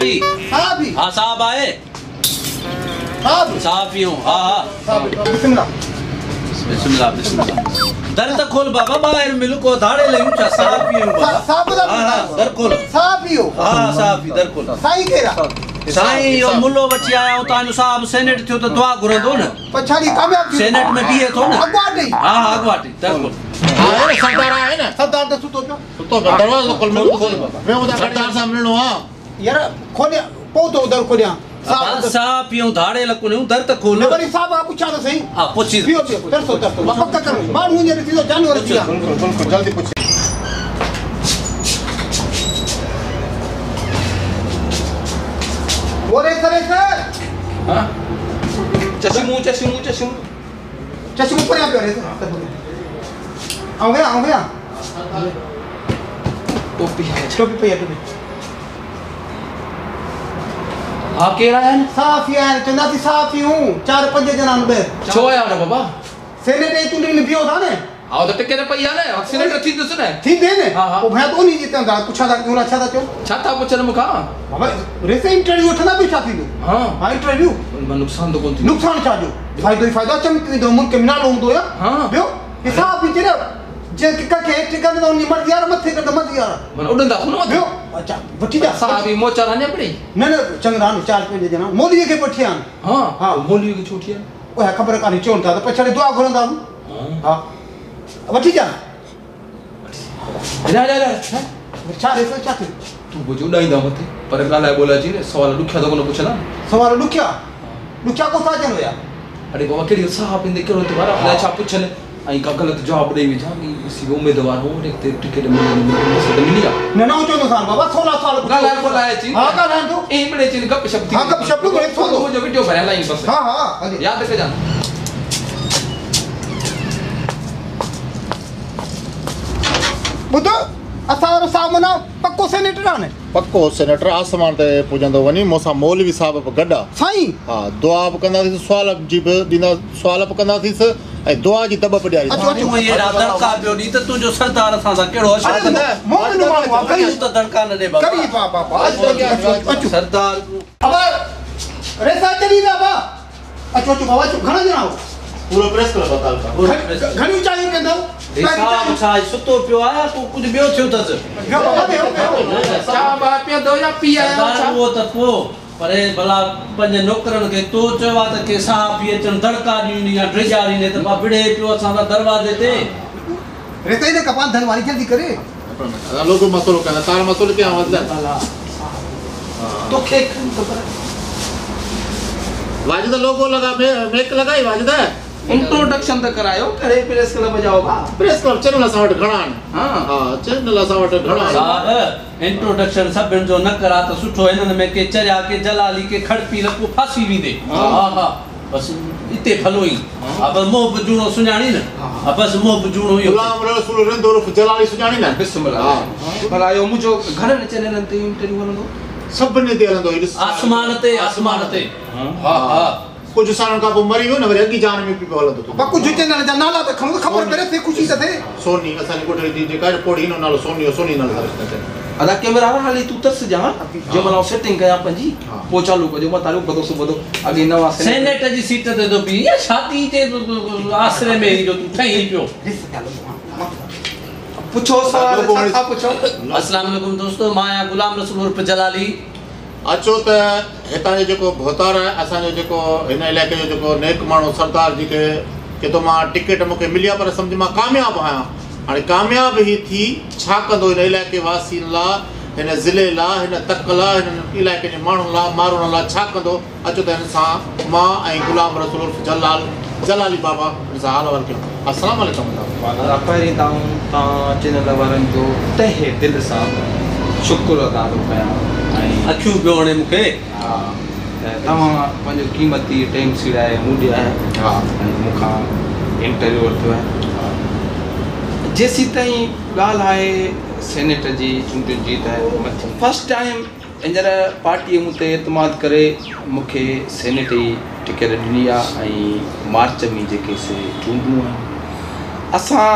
सहाफ़ी सहाफ़ी हाँ साहब आए सहाफ़ियूं हाँ बिस्मिल्लाह बिस्मिल्लाह बिस्मिल्लाह दर तक खोल बाबा बाहर मिल को धाड़े ले ऊंचा सहाफ़ियूं बाबा हाँ दर खोल सहाफ़ियो हाँ सहाफ़ी दर खोल साईं केरा साईं यो मुल्लो बची आया तां जो साहब सेनेट थियो तो दुआ घुरंदो न पछाड़ी कामयाब सेनेट में बीहे थो न अगवाटी हाँ अगवाटी दर खोल अरे सरदार आए ना सरदार तो सुतो पियो तो दरवाजा खोल मैं खोल बाबा मैं उधर सरदार सामने नो हां यार खोलिया पोतो उधर खोलिया सहाफ़ियूं धाड़े लकुन दर तक खोल वरी साहब आप पूछा तो सही हाँ पुछी पियो पियो तरसो पक्का करो माण्हू जे थी तो जानवर थी बिल्कुल जल्दी पूछ ओरे करे सर हाँ चश्मू पर आ रे आओ गया टोपी पे टोपी हाँ केड़ा है सहाफ़ी आहिनि चवंदा थी सहाफ़ी हूं 4-5 ॼणा आहिनि ॿाहिरि छो आया न बाबा सेनेट जी चूंडनि में बीहो था न आओ तो टिके न पई आहे न सेनेटर थींदुसि न थींदे न हाँ, हाँ। पोइ भैया तो उन्ही जी तव्हां पुछा था क्यों छा था चओ छा था पुछनि मूंखां बाबा रेसे इंटरव्यू वठंदा बि छा थींदो हाँ हाँ इंटरव्यू नुक़सान तो कोन थींदो नुक़सान छा जो फ़ाइदो ई फ़ाइदो चमकींदो मुल्क में नालो हूंदो या हाँ। ॿियो हिसाब बि चए जे कंहिंखे हेठि कंदो उन मर्ज़ी वारा मथे कंदो मर्ज़ी वारा मन उड़ंदा हुन ॿियो अच्छा वठी जा साहब ई मोचा राने पड़ी न चङा आहिनि 4-5 ॼणा मोदीअ खे वठी आहिनि हाँ हाँ। मोली की छोटी है उहा ख़बर कान्हे चवनि था त पछाड़ी दुआ घुरंदा हा वठी जा जा जा जा छा रेसे छा थियो तू बुझो उड़ाईंदा मथे पर ॻाल्हाए ॿोलाए जी न सवाल ॾुखिया त कोन पुछंदा सवाल ॾुखिया ॾुखिया को था चवनि या अरे बाबा कहिड़ी साहब ईंदे कहिड़ो त्योहार अलाए छा पुछनि ऐं का ग़लति जवाबु ॾेई विझा सी उमेदवार हो ते टिकट मिली आहे न न चवंदो साल बाबा 16 साल ॻाल्हाए ॿोलाए अची हा ॻाल्हाइनि थो ऐं मिड़े अची गप शप थी हाँ गप शप करे थो मुंहिंजो वीडियो भरियल आई बसि हाँ हाँ हले यादि कजां ॿुधो असां वारो सामना पक्को सेनेटर आहे न पक्को सेनेटर आसमान ते पुजंदो वनी मोसा मौलवी साहब पे गड्डा साईं हां दुआ बि कंदासीं सवाल जी बि ॾींदा सवाल बि कंदासीं ऐं दुआ जी तब पढ़ाई अचो अचो ये दड़का पियो ॾी त तुंहिंजो सरदार असां सां कहिड़ो अरे मोहन माण्हू आहे करी त दड़का न ॾे बाबा करी बाबा अचो सरदार बाबा रेसा चली बाबा अचो अचो बाबा अचो घणा ॼणा हो पूरो प्रेस क्लब बताल का घणी चाहियो कंदो हिसाब छा सुतो पियो आया तूं कुझु ॿियो थियो अथसि ॿियो बाबा ॿियो छा बा पियो दो या पी आया छा उहो त पोइ पर भला पंहिंजे नौकरनि खे तो चयो आहे त के साहब इहे अचनि दड़का ॾियणी या ड्रिजा ॾींदे त मां विड़े पियो असां सां दरवाज़े ते रेसा ई न कपान धन वारी जल्दी करे लोगो मसलो कंदा तार मसलो के आवाज तोखे ख़बर वाजिद लोगो लगा मेक लगाई वाजिद इंट्रोडक्शन त करायो कहिड़े प्रेस क्लब जाओ बा प्रेस क्लब चैनल सां वटि घणा आहिनि हाँ हां चैनल सां वटि घणा आहिनि साहब इंट्रोडक्शन सभिनि जो न करा त सुठो हिननि में के चरिया के जलाली के खड़पी लको फासी वेंदे हा हा बसि इते भलो ई हा बसि मोह बुजूणो सुञाणी न हा बसि मोह बुजूणो इहो गुलाम रसूल रिंदो उर्फ जलाली सुञाणी न बिस्मिल्लाह हां भला इहो मुंहिंजो घणनि चैनलनि ते इंटरव्यू हलंदो सभिनी ते हलंदो आसमान ते हा हा कुछ सालनि खां पोइ मरी वियो न वरी अॻी जान में पियो हलंदो बाबा कुझु चैनल जा नाला त खणो ख़बर पए ते ख़ुशी त थिए सोनी असांजी कोठड़ी जी जेका कोड़ी हिन नालो सोनी सोनी नालो अदा कैमरा हाली तू तरस जा जो मला सेटिंग कया पंजी पो चालू कजो मां तालो बदो सुबदो अगे नवा सेनेट जी सीट ते तो भी या शादी जे आसरे में जो तू ठही पियो पूछो सवाल छा पूछो अस्सलाम वालेकुम दोस्तों माया गुलाम रसूल उर्फ जलाली अचो त हितां जो जेको भोतार आहे असांजो जेको हिन इलाइक़े जो जेको नेक माण्हू सरदार जी के तो मां टिकट मूंखे मिली आहे पर सम्झ मां कामयाबु आहियां हाणे कामयाब ई थी छा कंदो हिन इलाइक़े वासियुनि लाइ हिन ज़िले लाइ हिन तक लाइ हिन इलाइक़े जे माण्हुनि लाइ माण्हुनि लाइ छा कंदो अचो त हिन सां मां ऐं गुलाम रसूल जलाली बाबा हिन सां हाल वाल कयूं अस्सलाम वालेकुम पहिरीं तव्हां चैनल वारनि जो तहे दिलि सां शुक्र अदा थो कयां ऐं अखियूं पियो हणे मूंखे हा तव्हां पंहिंजो क़ीमती टाइम सीड़ाए मूं ॾियाए हा ऐं मूंखां इंटरव्यू वरितो आहे जेसीं ताईं ॻाल्हि आहे सेनेट जी चूंडियुनि जी त फस्ट टाइम हींअर पार्टीअ मूं ते एतमाद करे मूंखे सेनेट जी टिकट ॾिनी आहे ऐं मार्च में जेके से चूंडियूं आहिनि असां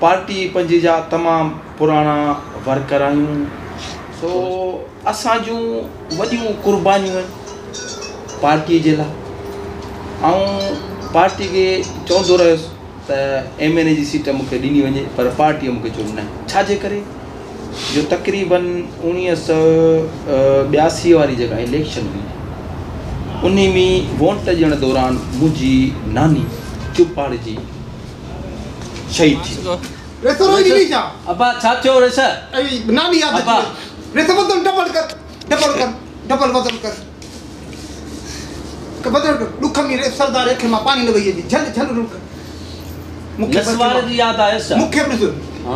पार्टी पंहिंजी जा तमामु पुराणा वर्कर आहियूं सो असां जूं वॾियूं कुर्बानियूं आहिनि पार्टी जे लाइ ऐं पार्टी खे चवंदो रहियुसि त MNA जी सीट मूंखे ॾिनी वञे पर पार्टीअ मूंखे चयो न छाजे करे जो तक़रीबन 1982 वारी जेका इलेक्शन हुई उन में वोट ॾियण दौरान मुंहिंजी नानी चुपाड़ जी शहीद थी अबा छा थियो रेस नानी याद रेस बदल डबल कर दुख में सरदार खे मां पानी न वई झल झल रुक मुख्य सवाल जी याद आए सा मुख्य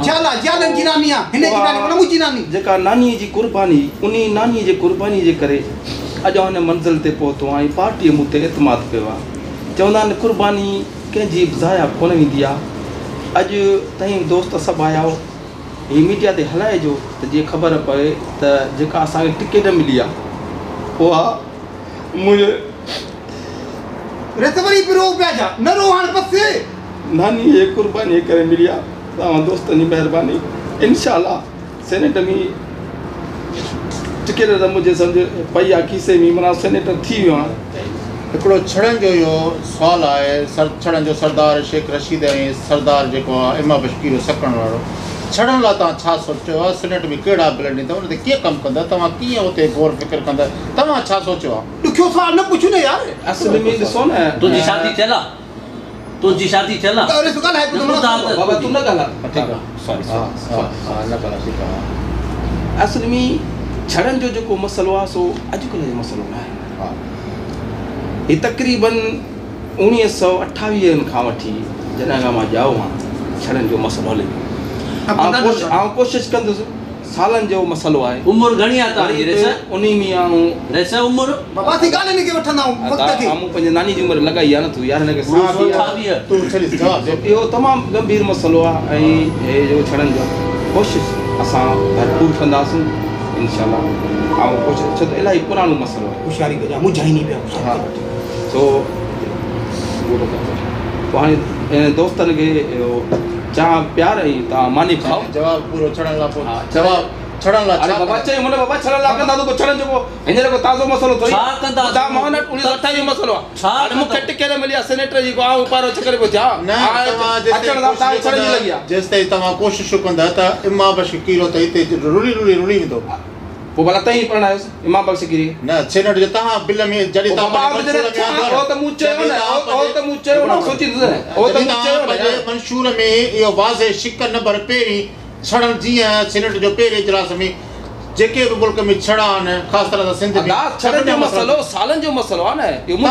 जाला जालन जी नानी आ हिने जी नानी मुंहिंजी नानी जेका नानी जी कुर्बानी उनी नानी जे कुर्बानी जे करे अॼु हुन मंज़िल ते पहुतो ऐं पार्टीअ मूं ते एतमाद कयो आहे चवंदा आहिनि कुर्बानी कंहिंजी ज़ाया कोन वेंदी आहे अॼु ताईं दोस्त सभु आया हो हीअ मीडिया ते हलाइजो त जीअं ख़बर पए त जेका असांखे टिकट मिली आहे उहा मुंहिंजे रेतवरी पिरो पिया जा न रो हाणे पसे नानी जे कुर्बानी करे मिली आहे तव्हां दोस्तनि जी महिरबानी इंशाअल्लाह सेनेट में टिकट त मुंहिंजे सम्झ पई आहे खीसे में माना सेनेटर थी वियो आहे हिकिड़ो छड़नि जो इहो सुवालु आहे छड़नि जो सरदार शेख रशीद ऐं सरदार जेको आहे इमा बशकीर सकण वारो छड़नि लाइ तव्हां छा सोचियो आहे सेनेट में कहिड़ा बिल ॾींदा उन ते कीअं कमु कंदा तव्हां कीअं उते गौर फिक्र कंदा तव्हां छा सोचियो आहे ॾुखियो सुवाल न पुछो न यार असल में ॾिसो न तुंहिंजी शादी थियल आहे तुंहिंजी शादी थियल आहे अरे सुकाल है बाबा तू न ॻाल्हाए ठीकु आहे सॉरी न ॻाल्हाए ठीकु आहे असल में छड़नि जो जेको मसइलो आहे सो अॼुकल्ह जो मसइलो न आहे हीअ तक़रीबन 1928 खां वठी जॾहिं खां मां ॼाओ आहियां छड़नि जो मसइलो हले ऐं कोशिशि कंदुसि सालनि जो मसइलो आहे उमिरि घणी आहे तव्हांजी रेस उन में आऊं रेस उमिरि बाबा थी ॻाल्हि खे वठंदा वक़्त खे आऊं पंहिंजे नानी जी उमिरि लॻाई आहे न तू यार हिनखे तूं छॾी जवाब दे इहो तमामु गंभीर मसइलो आहे ऐं हे जो छड़नि जो कोशिशि असां भरपूर कंदासीं इंशाअल्लाह ऐं कोशिशि छो त इलाही पुराणो मसइलो आहे होशियारी कजा मुझाई नहीं पिया हा सो पोइ हाणे दोस्तनि खे चाह प्यार ऐं तव्हां मानी खाओ जवाब पूरो छड़नि लाइ पोइ जवाब छड़नि लाइ अरे बाबा चई मुंहिंजे बाबा छड़नि लाइ कंदा तो छड़नि जेको हींअर को ताज़ो मसइलो थोरी छा कंदा तव्हां मां 1928 जो मसइलो आहे हाणे मूंखे टिकट मिली आहे सेनेटर जी आऊं पारो चकर पियो थिया न तव्हां जेसिताईं तव्हां कोशिशि कंदा त इमा बशकीर त हिते रुली वेंदो पोइ भला तई पढ़ायोसि इमाम बख्श गिरी न सेनेट जो तव्हां बिल में जॾहिं तव्हां मंशूर में इहो वाज़े शिक नंबर पहिरीं छड़नि जीअं सेनेट जो पहिरें इजलास में जेके बि मुल्क में छड़ा आहिनि ख़ासि तरह सां सिंध में छड़नि जो मसइलो सालनि जो मसइलो आहे न इहो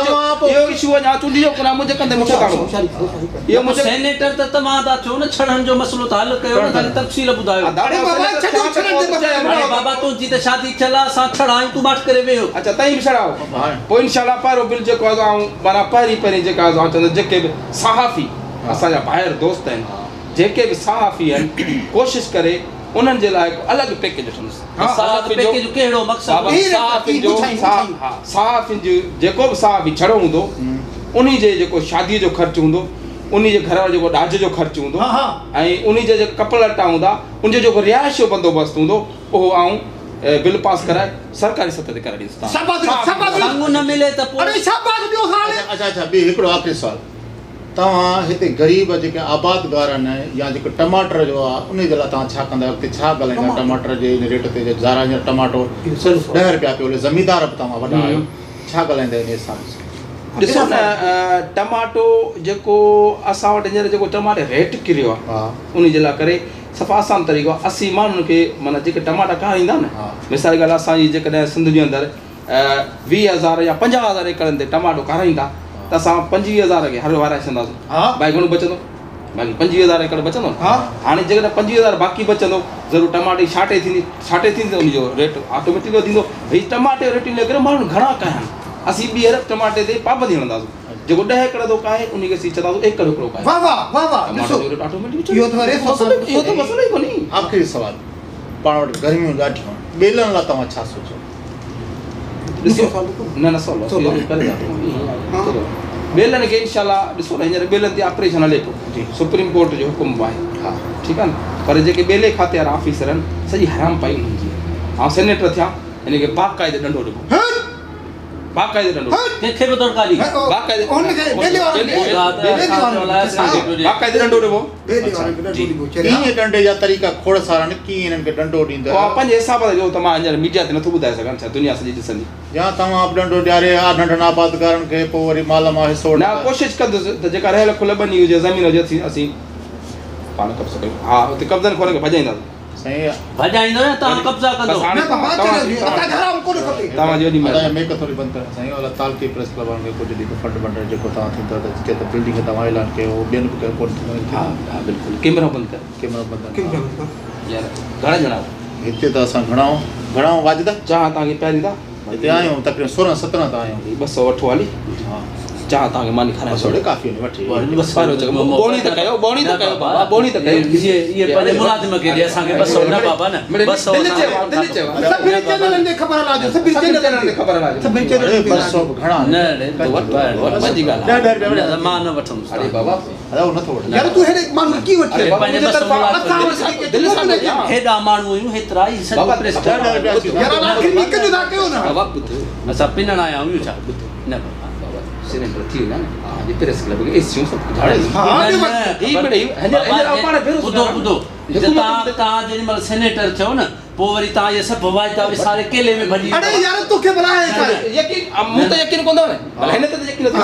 इशू अञा चूंडी जो कोन मुंहिंजे कंदे मूंखे काढो इहो मुंहिंजो सेनेटर त तव्हां था चओ न छड़नि जो मसइलो त हल कयो न ख़ाली तफ़सील ॿुधायो बाबा तुंहिंजी त शादी थियल आहे असां छड़ायूं तूं माठ करे वेहो अच्छा तई बि छड़ाओ पोइ इंशाअल्लाह पहिरो बिल जेको आहे माना पहिरीं जेका चवंदा जेके बि सहाफ़ी असांजा ॿाहिरि दोस्त आहिनि जेके बि सहाफ़ी आहिनि कोशिशि करे उन्हनि जे लाइ अलॻि पैकेज वठंदुसि पैकेज कहिड़ो मक़सदु सहाफ़ी जो जेको बि सहाफ़ी छड़ो हूंदो उन जे जेको शादीअ जो ख़र्चु हूंदो उन जे घर वारो जेको ॾाज जो ख़र्चु हूंदो ऐं उन जे जेके कपिड़ा लटा हूंदा उन जो जेको रिहाइश जो बंदोबस्तु हूंदो उहो आऊं बिल पास कराए सरकारी सतह ते करे ॾींदुसि न मिले त अच्छा ॿी हिकिड़ो आख़िरी सुवालु तव्हां हिते ग़रीब जेके आबादगार आहिनि या जेको टमाटर जो आहे उन जे लाइ तव्हां छा कंदा हुते छा ॻाल्हाईंदा टमाटर जे रेट ते ज़ारा हींअर टमाटो सिर्फ़ु 10 रुपया पियो हले ज़मीदार बि तव्हां वॾा आहियो छा ॻाल्हाईंदा इन हिसाब सां ॾिसो न टमाटो जेको असां वटि हींअर जेको टमाटे रेट किरियो आहे उन जे लाइ करे सफ़ा आसान तरीक़ो आहे 80 माण्हुनि खे माना जेके टमाटा खाईंदा न मिसाल ॻाल्हि असांजी जेकॾहिं सिंध जे अंदरि 20,000 या 50,000 एकड़नि ते टमाटो खाराईंदा त असां 25,000 खे हर वाराए छॾंदासीं भाई घणो बचंदो बाक़ी 25,000 एकड़ बचंदो हाणे जेकॾहिं 25,000 बाक़ी बचंदो ज़रूरु टमाटे जी छाटे थींदी उनजो रेट ऑटोमेटिक थींदो भई टमाटे जो रेट इन करे माण्हू घणा कया आहिनि असीं ॿी अरब टमाटे ते पाबंदी हणंदासीं जेको 10 एकड़ थो काहे उनखे असीं चवंदासीं एकड़ हिकिड़ो काहे इहो त मसइलो ई कोन्हे आख़िरी सुवालु पाण वटि गर्मियूं ॾाढियूं ॿेलनि लाइ तव्हां छा सोचो न सवलो ॿेलनि खे इंशाअल्लाह ॾिसो न हींअर ॿेलनि ते ऑपरेशन हले पियो सुप्रीम कोर्ट जो हुकुम आहे हा ठीकु आहे न पर जेके ॿेले खाते वारा ऑफिसर आहिनि सॼी हराम पाई हुननि जी हां सेनेटर थिया इनके बाकायदे डंडो ॾिबो बाकायदे डंडो कंहिंखे बि दरकारी बाकायदे उनखे डेली बाकायदे डंडो ॾिबो कीअं डंडे जा तरीक़ा खोड़ सारा कीअं इन्हनि खे डंडो ॾींदा पंहिंजे हिसाब सां जो तमाम हींअर मीडिया ते नथो ॿुधाए सघनि छा दुनिया सॼी ॾिसंदी या तव्हां बि डंडो ॾियारे हा नंढनि आबादकारनि खे पोइ वरी माल मां हिसो न कोशिशि कंदुसि त जेका रहियल खुल बनी हुजे ज़मीन हुजे असीं पाण कब्ज़ो कयूं हा हुते कब्ज़नि खोले खे भॼाईंदासीं सही आहे भॼाईंदो या तव्हां कब्ज़ा कंदो तव्हां जो ॾींहुं मेक थोरी बंदि करणु साईं अला तालकी प्रेस क्लब वारनि खे कुझु ॾींहुं फंड बंड जेको तव्हां थींदो त के त बिल्डिंग तव्हां ऐलान कयो ॿियनि बि कोन हा हा बिल्कुलु कैमरा बंदि कर कैमरा बंदि यार घणा ॼणा हिते त असां घणा वाजिदा चाह तव्हांखे पहिरीं था हिते आहियूं तक़रीबन 16-17 त आहियूं 200 वठो हली हा चाह तव्हांखे मानी खाराए थोरे काफ़ी वठी बोणी त कयो बाबा बोणी त कयो ये पंहिंजे मुलाज़िम खे ॾे असांखे 200 न बाबा न 200 सभिनी चैनलनि ते ख़बर लाजो सभिनी चैनलनि ते ख़बर लाजो सभिनी चैनलनि ते 200 घणा न वठ पंहिंजी ॻाल्हि आहे मां न वठंदुसि अरे बाबा अदा नथो वठ यार तू हेॾे माण्हू की वठी पंहिंजे दिलि सां हेॾा माण्हू आहियूं हेतिरा ई सभु प्रेस यार आखिर में हिकु जुदा कयो न बाबा ॿुध असां पिनण आया आहियूं छा न सिलेंडर थी विया न हा ये प्रेस क्लब के एसियो सब झाड़े ॿुधो तव्हां जेॾीमहिल सेनेटर थियो न पोइ वरी तव्हां इहे सभु वाइदा विसारे केले में भॼी अरे यार तोखे बुलाए यकीन मूं त यकीन कोन थो न भला हिन ते यकीन थो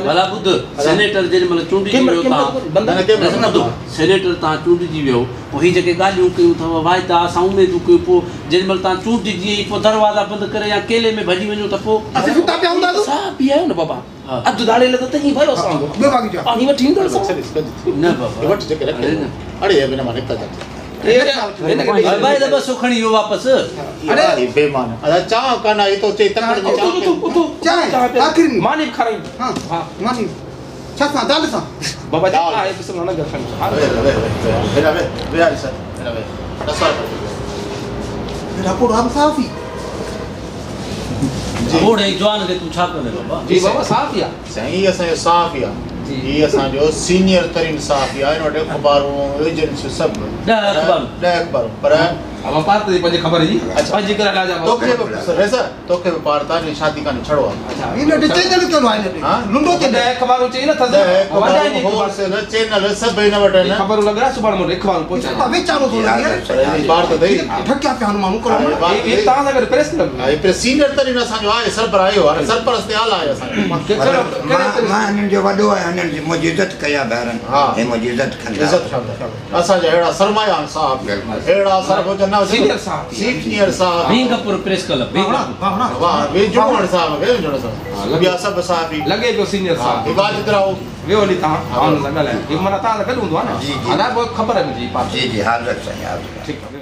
भला ॿुध सेनेटर जेॾीमहिल चूंडिजी वियो तव्हां सेनेटर तव्हां चूंडिजी वियो पोइ हीअ जेके ॻाल्हियूं कयूं अथव वाइदा असां उमेदूं कयूं पोइ जेॾीमहिल तव्हां चूंडिजी पोइ दरवाज़ा बंदि करे या केले में भॼी वञो त पोइ असीं सुता पिया हूंदा साह बि आयो न बाबा अधु दाड़ेल त तई भयो असां पाणी वठी ईंदो न बाबा अरे ये बिना माने कदा भाई दबा सुखणी यो वापस अरे बेमान अदा चाह काना ये तो चेतन चाय आखिर में मानी खाराई हां मानी छा दाल सा बाबा जी आए किस न घर खाई वे यार सर वे दसवार मेरा पूरा हम साफी बूढ़े जवान के तू छा करे बाबा जी बाबा साफ या सही असा साफ या ये असा जो सीनियर तरीन साफ या इन वटे खबरों एजेंसी सब अखबार पर अब पार तो पंजे खबर जी अच्छा पंजे करा ला जा तोखे रेसा तोखे पारता ने शादी काने छड़ो अच्छा इन चैनल क्यों आए ने हां लुंडो के खबर चाहिए ना था वडा जी खबर से ना चैनल सब इन वटे ना खबर लग रहा सुबह मोटे खबर पहुंचा अबे चारो तो यार बार तो दई ठक्या पे हनुमान करो ये ता अगर press club I press senior तरीन असा जो आए सर पर आयो और सर पर अस्ते आला आया असा मां इन्हनि जो वॾो आहियां इन्हनि जी मुंहिंजी इज़त कया ॿारनि हे मुंहिंजी इज़त कंदा असा जो अहिड़ा सरमाया साहब अहिड़ा सर हो जना सीनियर साहब भींगपुर प्रेस क्लब वाह वे जुमण साहब वे जुमण साहब बिया सब साहब लगे पियो सीनियर साहब इबादत रहो वे ओली ता ऑन लॻल आहे हे मन ता गॾु हूंदो आहे न अना खबर आहे मुंहिंजी जी हाज़िर साईं हाज़िर ठीकु आहे